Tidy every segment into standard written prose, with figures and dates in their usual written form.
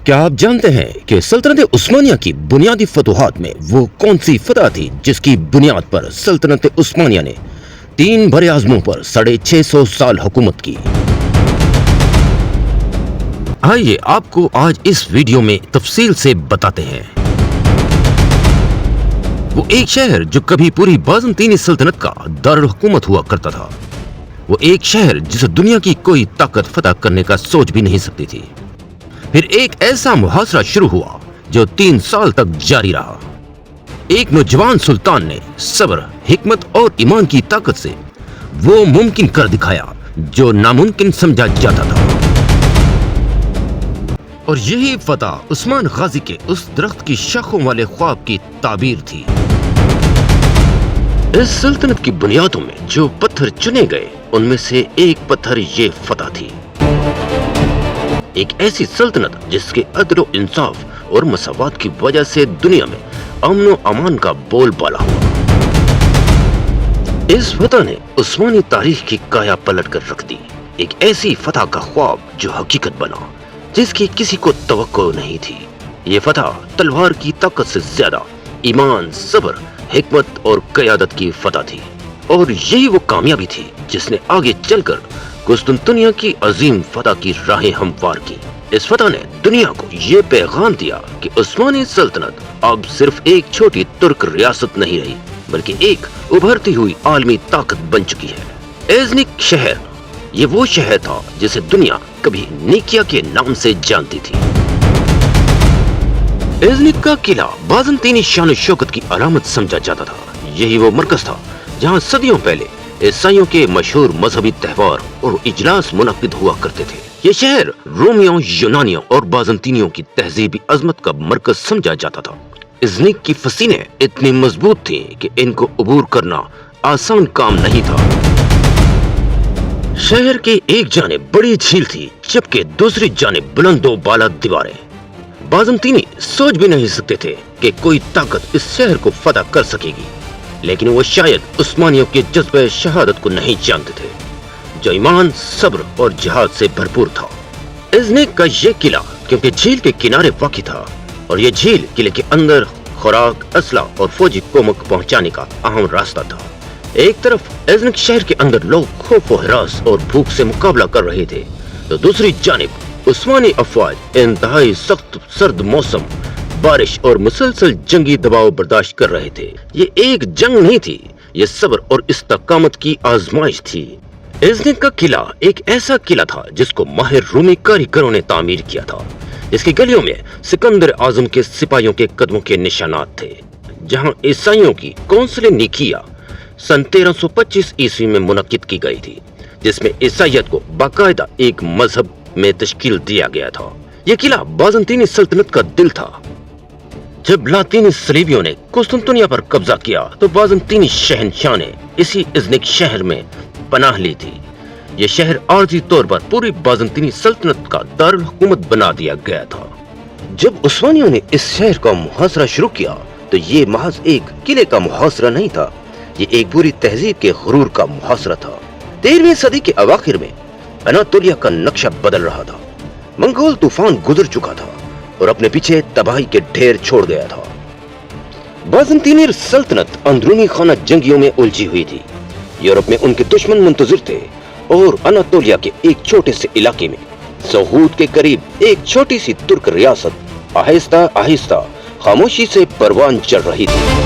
کیا آپ جانتے ہیں کہ سلطنت عثمانیہ کی بنیادی فتوحات میں وہ کون سی فتح تھی جس کی بنیاد پر سلطنت عثمانیہ نے 3 بر اعظموں پر 650 سال حکومت کی؟ آئیے آپ کو آج اس ویڈیو میں تفصیل سے بتاتے ہیں۔ وہ ایک شہر جو کبھی پوری بازنطینی سلطنت کا دارالحکومت ہوا کرتا تھا، وہ ایک شہر جسے دنیا کی کوئی طاقت فتح کرنے کا سوچ بھی نہیں سکتی تھی۔ پھر ایک ایسا محاصرہ شروع ہوا جو 3 سال تک جاری رہا۔ ایک نوجوان سلطان نے صبر، حکمت اور ایمان کی طاقت سے وہ ممکن کر دکھایا جو ناممکن سمجھا جاتا تھا، اور یہی فتح عثمان غازی کے اس درخت کی شاخوں والے خواب کی تعبیر تھی۔ اس سلطنت کی بنیادوں میں جو پتھر چنے گئے ان میں سے ایک پتھر یہ فتح تھی، ایک ایسی سلطنت جس کے عدل و انصاف اور مساوات کی وجہ سے دنیا میں امن و امان کا بول بالا ہوا۔ اس فتح نے عثمانی تاریخ کی کایا پلٹ کر رکھ دی، ایک ایسی فتح کا خواب جو حقیقت بنا جس کی کسی کو توقع نہیں تھی۔ یہ فتح تلوار کی طاقت سے زیادہ ایمان، صبر، حکمت اور قیادت کی فتح تھی، اور یہی وہ کامیابی تھی جس نے آگے چل کر قسطنطنیہ کی عظیم فتح کی راہیں ہموار کی۔ اس فتح نے دنیا کو یہ پیغام دیا کہ عثمانی سلطنت اب صرف ایک چھوٹی ترک ریاست نہیں رہی بلکہ ایک ابھرتی ہوئی عالمی طاقت بن چکی ہے۔ ایزنک شہر یہ وہ شہر تھا جسے دنیا کبھی نیکیا کے نام سے جانتی تھی۔ ایزنک کا قلعہ بازنطینی شان و شوکت کی علامت سمجھا جاتا تھا۔ یہی وہ مرکز تھا جہاں صدیوں پہلے عیسائیوں کے مشہور مذہبی تہوار اور اجلاس منعقد ہوا کرتے تھے۔ یہ شہر رومیوں، یونانیوں اور بازنطینیوں کی تہذیبی عظمت کا مرکز سمجھا جاتا تھا۔ ایزنک کی فسیلیں اتنی مضبوط تھیں کہ ان کو عبور کرنا آسان کام نہیں تھا۔ شہر کے ایک جانب بڑی جھیل تھی جبکہ دوسری جانب بلند و بالا دیواریں۔ بازنطینی سوچ بھی نہیں سکتے تھے کہ کوئی طاقت اس شہر کو فتح کر سکے گی، لیکن وہ شاید عثمانیوں کے جذبہ شہادت کو نہیں جانتے تھے جو ایمان، صبر اور جہاد سے بھرپور تھا۔ ایزنک کا یہ قلعہ کیونکہ جھیل کے کنارے واقع تھا، اور یہ جھیل قلعے کے اندر خوراک، اسلحہ اور فوجی کومک پہنچانے کا اہم راستہ تھا۔ ایک طرف ایزنک شہر کے اندر لوگ خوف و ہراس اور بھوک سے مقابلہ کر رہے تھے، تو دوسری جانب عثمانی افواج انتہائی سخت سرد موسم، بارش اور مسلسل جنگی دباؤ برداشت کر رہے تھے۔ یہ ایک جنگ نہیں تھی، یہ صبر اور استقامت کی آزمائش تھی۔ ایزنک کا قلعہ ایک ایسا قلعہ تھا جس کو ماہر رومی کاریگروں نے تعمیر کیا تھا، جس کی گلیوں میں سکندر اعظم کے سپاہیوں کے قدموں کے نشانات تھے۔ جہاں عیسائیوں کی کونسل نیکیا سن 1325 عیسوی میں منعقد کی گئی تھی، جس میں عیسائیت کو باقاعدہ ایک مذہب میں تشکیل دیا گیا تھا۔ یہ قلعہ بازنطینی سلطنت کا دل تھا۔ جب لاطینی صلیبیوں نے قسطنطنیہ پر قبضہ کیا تو بازنطینی شہنشاہ نے اسی ایزنک شہر میں پناہ لی تھی۔ یہ شہر عارضی طور پر پوری بازنطینی سلطنت کا دارالحکومت بنا دیا گیا تھا۔ جب عثمانیوں نے اس شہر کا محاصرہ شروع کیا تو یہ محض ایک قلعے کا محاصرہ نہیں تھا، یہ ایک پوری تہذیب کے غرور کا محاصرہ تھا۔ 13ویں صدی کے اواخر میں اناطولیہ کا نقشہ بدل رہا تھا۔ منگول طوفان گزر چکا تھا اور اپنے پیچھے تباہی کے ڈھیر چھوڑ گیا تھا۔ بازنطینی سلطنت اندرونی خانہ جنگیوں میں الجھی ہوئی تھی۔ یورپ میں ان کے دشمن منتظر تھے، اور اناطولیہ کے ایک چھوٹے سے علاقے میں سہود کے قریب ایک چھوٹی سی ترک ریاست آہستہ آہستہ خاموشی سے پروان چڑھ رہی تھی۔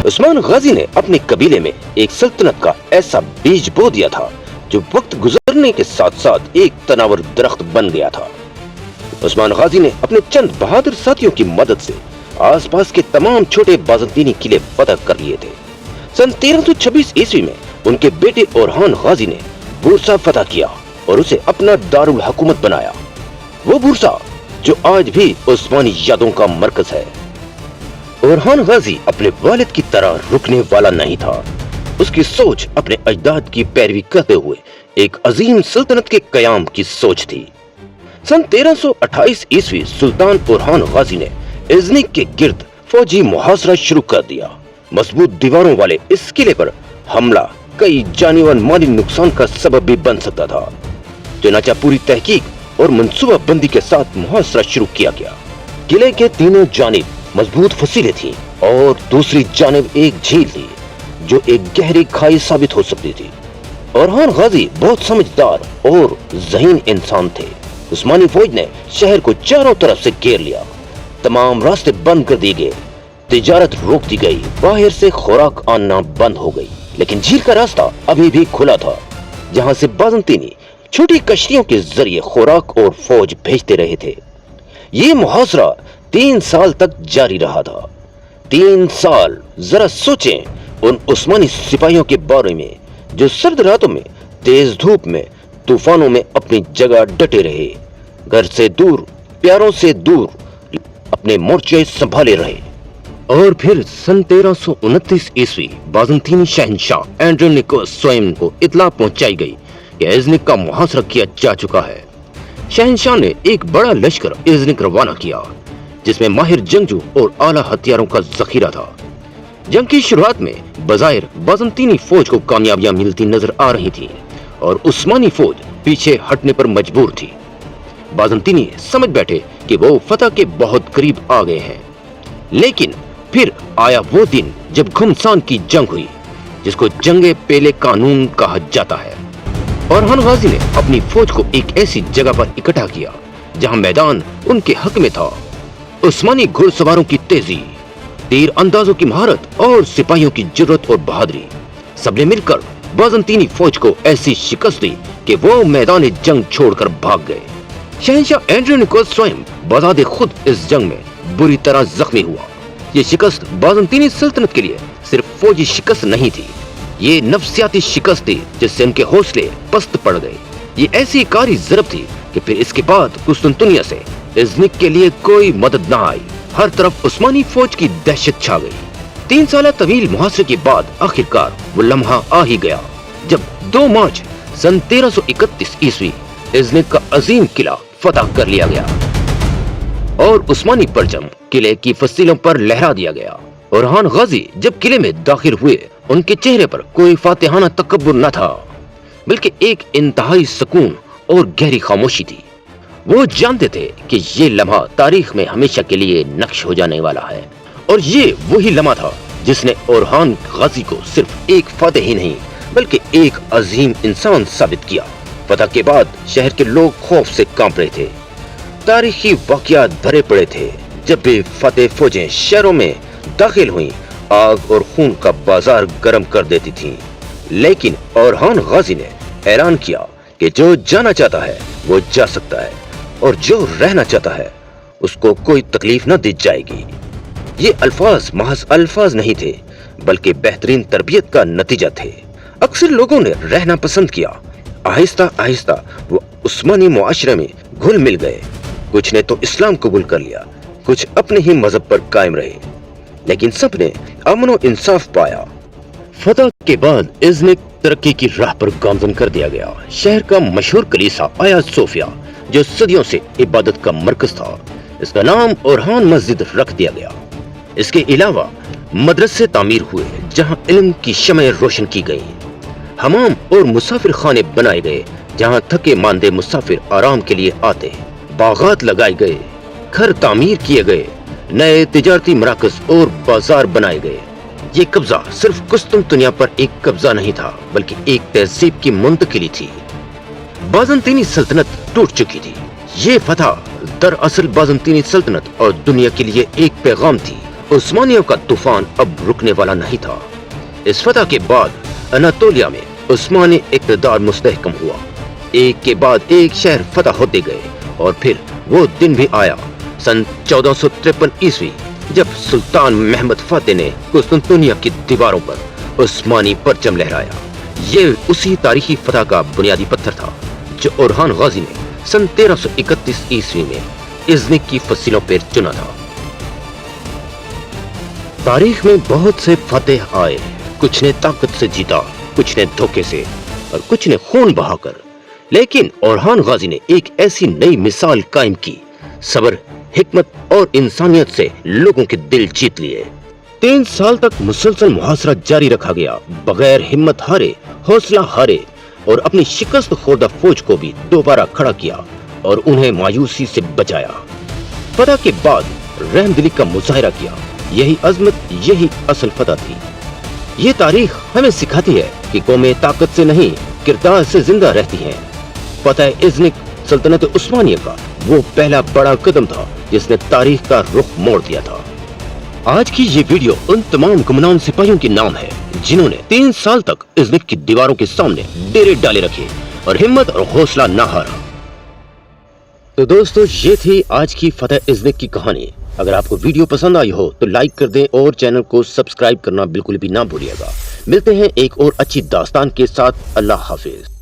عثمان غازی نے اپنے قبیلے میں ایک سلطنت کا ایسا بیج بو دیا تھا جو وقت گزرنے کے ساتھ ساتھ ایک تناور درخت بن گیا تھا۔ عثمان غازی نے اپنے چند بہادر ساتھیوں کی مدد سے آس پاس کے تمام چھوٹے بازنطینی قلعے فتح کر لیے تھے۔ سن 1326 عیسوی میں ان کے بیٹے اورحان غازی نے بورسا فتح کیا اور اسے اپنا دارالحکومت بنایا۔ وہ بورسا جو آج بھی عثمانی یادوں کا مرکز ہے۔ اورحان غازی اپنے والد کی طرح رکنے والا نہیں تھا۔ اس کی سوچ اپنے اجداد کی پیروی کرتے ہوئے ایک عظیم سلطنت کے قیام کی سوچ تھی۔ سن 1328 عیسوی سلطان اورحان غازی نے ایزنک کے گرد فوجی محاصرہ شروع کر دیا۔ مضبوط دیواروں والے اس قلعے پر حملہ کئی جانی و مالی نقصان کا سبب بھی بن سکتا تھا، چنانچہ پوری تحقیق और मंसूबा बंदी के साथ मुहासरा शुरू किया गया। किले के तीनों जानिब मजबूत फसीलें थीं और दूसरी जानिब एक झील थी जो एक गहरी खाई साबित हो सकती थी। ओरहान गाजी बहुत समझदार और ज़हीन इंसान थे। उस्मानी फौज ने शहर को चारों तरफ से घेर लिया, तमाम रास्ते बंद कर दिए गए, तिजारत रोक दी गई, बाहर से खुराक आना बंद हो गई। लेकिन झील का रास्ता अभी भी खुला था, जहां से बाज़ंतीनी छोटी कश्तियों के जरिए खुराक और फौज भेजते रहे थे। ये मुहासरा 3 साल तक जारी रहा था। 3 साल, जरा सोचें उन उस्मानी सिपाहियों के बारे में जो सर्द रातों में, तेज धूप में, तूफानों में अपनी जगह डटे रहे, घर से दूर, प्यारों से दूर अपने मोर्चे संभाले रहे। और फिर सन 1329 ईस्वी बाज़ंतीनी शहंशाह एंड्रोनिकोस स्वयं को इत्तला पहुंचाई गई कि इज़्निक का मुहासरा किया जा चुका है। शहंशाह ने एक बड़ा लश्कर इज़्निक रवाना किया, जिसमें माहिर जंगजू और आला हथियारों का जखीरा था। जंग की शुरुआत में बज़ाहिर बाज़ंतीनी फौज को कामयाबियां मिलती नजर आ रही थी और उस्मानी फौज पीछे हटने पर मजबूर थी। बाज़ंतीनी समझ बैठे कि वो फतह के बहुत करीब आ गए हैं। लेकिन फिर आया वो दिन जब घुमसान की जंग हुई, जिसको जंगे पेले कानून कहा जाता है। ओरहान गाजी ने अपनी फौज को एक ऐसी जगह पर इकट्ठा किया जहां मैदान उनके हक में था। उस्मानी घुड़सवारों की तेजी, तीर अंदाजों की महारत और सिपाहियों की जुर्रत और बहादुरी, सबने मिलकर बाज़ंतीनी फौज को ऐसी शिकस्त दी कि वो मैदान जंग छोड़कर भाग गए। शहंशाह एंड्रोनिकोस स्वयं बजाते खुद इस जंग में बुरी तरह जख्मी हुआ। ये शिकस्त बाज़ंतीनी सल्तनत के लिए सिर्फ फौजी शिकस्त नहीं थी, ये नफ्सियाती शिकस्त थी जिससे उनके हौसले पस्त पड़ गए। ये ऐसी कारी ज़रब थी कि फिर इसके बाद कुस्तुनतुनिया से इज़्निक के लिए कोई मदद न आई। हर तरफ उस्मानी फौज की दहशत छा गई। 3 साल तवील मुहासरे के बाद आखिरकार वो लम्हा आ ही गया जब 2 मार्च सन 1331 ईस्वी इज़्निक का अजीम किला फतह कर लिया गया और उस्मानी परचम किले की फसीलों पर लहरा दिया गया। ओरहान गाजी जब किले में दाखिल हुए, उनके चेहरे पर कोई फातिहाना तकब्बुर न था, बल्कि एक इंतहाई सुकून और गहरी खामोशी थी। वो जानते थे कि ये लम्हा तारीख में हमेशा के लिए नक्श हो जाने वाला है और ये वही लम्हा था जिसने ओरहान गाजी को सिर्फ एक फातेह ही नहीं बल्कि एक अजीम इंसान साबित किया। फतह के बाद शहर के लोग खौफ से कांप रहे थे। तारीखी वाकयात भरे पड़े थे। जब भी फतेह फौजें शहरों में दाखिल हुई, आग और खून का बाजार गर्म कर देती थीं। लेकिन ओरहान गाजी ने ऐलान किया कि जो जाना चाहता है वो जा सकता है और जो रहना चाहता है उसको कोई तकलीफ न दी जाएगी। ये अल्फाज महज अल्फाज नहीं थे बल्कि बेहतरीन तरबियत का नतीजा थे। अक्सर लोगों ने रहना पसंद किया। आहिस्ता आहिस्ता वो उस्मानी मुआशरे में घुल मिल गए। कुछ ने तो इस्लाम कबूल कर लिया, कुछ अपने ही मजहब पर कायम रहे, लेकिन सब ने अमन और इंसाफ पाया। फतह के बाद इज़्निक तरक्की की राह पर गामजन कर दिया गया। शहर का मशहूर कलीसा आया सोफिया, जो सदियों से इबादत का मरकज था, इसका नाम ओरहान मस्जिद रख दिया गया। इसके अलावा मदरसे तामीर हुए जहां इल्म की शमएं रोशन की गई। हमाम और मुसाफिर खाने बनाए गए जहां थके मांदे मुसाफिर आराम के लिए आते। बागात लगाए गए, घर तामीर किए गए, नए तिजारती मराकज और बाजार बनाए गए। ये कब्जा सिर्फ कुस्तुनतुनिया पर एक कब्जा नहीं था बल्कि एक तहजीब की मुंतकिली थी। बाज़ंतीनी सल्तनत टूट चुकी थी। ये फतह दरअसल बाज़ंतीनी सल्तनत और दुनिया के लिए एक पैगाम थी। उस्मानियों का तूफान अब रुकने वाला नहीं था। इस फतह के बाद अनातोलिया में उस्मानी इक़्तिदार मुस्तहकम हुआ। एक के बाद एक शहर फतह होते गए और फिर वो दिन भी आया सन 1453 ईस्वी जब सुल्तान महमद फातेह ने कुस्तुनतुनिया की दीवारों पर उस्मानी परचम लहराया। ये उसी तारीखी फतह का बुनियादी पत्थर था जो ओरहान गाजी ने सन 1331 ईस्वी में इज़्निक की फसीलों पर चुना था। तारीख में बहुत से फतेह आए, कुछ ने ताकत से जीता, कुछ ने धोखे से और कुछ ने खून बहाकर। लेकिन ओरहान गाजी ने एक ऐसी नई मिसाल कायम की, सब्र, हिकमत और इंसानियत से लोगों के दिल जीत लिए। 3 साल तक मुसलसल मुहासरा जारी रखा गया, बगैर हिम्मत हारे, हौसला हारे और अपनी शिकस्त खोर्दा फौज को भी दोबारा खड़ा किया और उन्हें मायूसी से बचाया। फतह के बाद रहमदिली का मुजाहरा किया। यही अजमत, यही असल फतह थी। ये तारीख हमें सिखाती है कि कौमें ताकत से नहीं, किरदार से जिंदा रहती हैं। फतह इज़्निक सल्तनत उस्मानिया का वो पहला बड़ा कदम था जिसने तारीख का रुख मोड़ दिया था। आज की ये वीडियो उन तमाम गुमनाम सिपाहियों के नाम है जिन्होंने 3 साल तक इज़्निक की दीवारों के सामने डेरे डाले रखे और हिम्मत और हौसला न हारा। तो दोस्तों, ये थी आज की फतह इज़्निक की कहानी। अगर आपको वीडियो पसंद आई हो तो लाइक कर दें और चैनल को सब्सक्राइब करना बिल्कुल भी ना भूलिएगा। मिलते हैं एक और अच्छी दास्तान के साथ। अल्लाह हाफिज।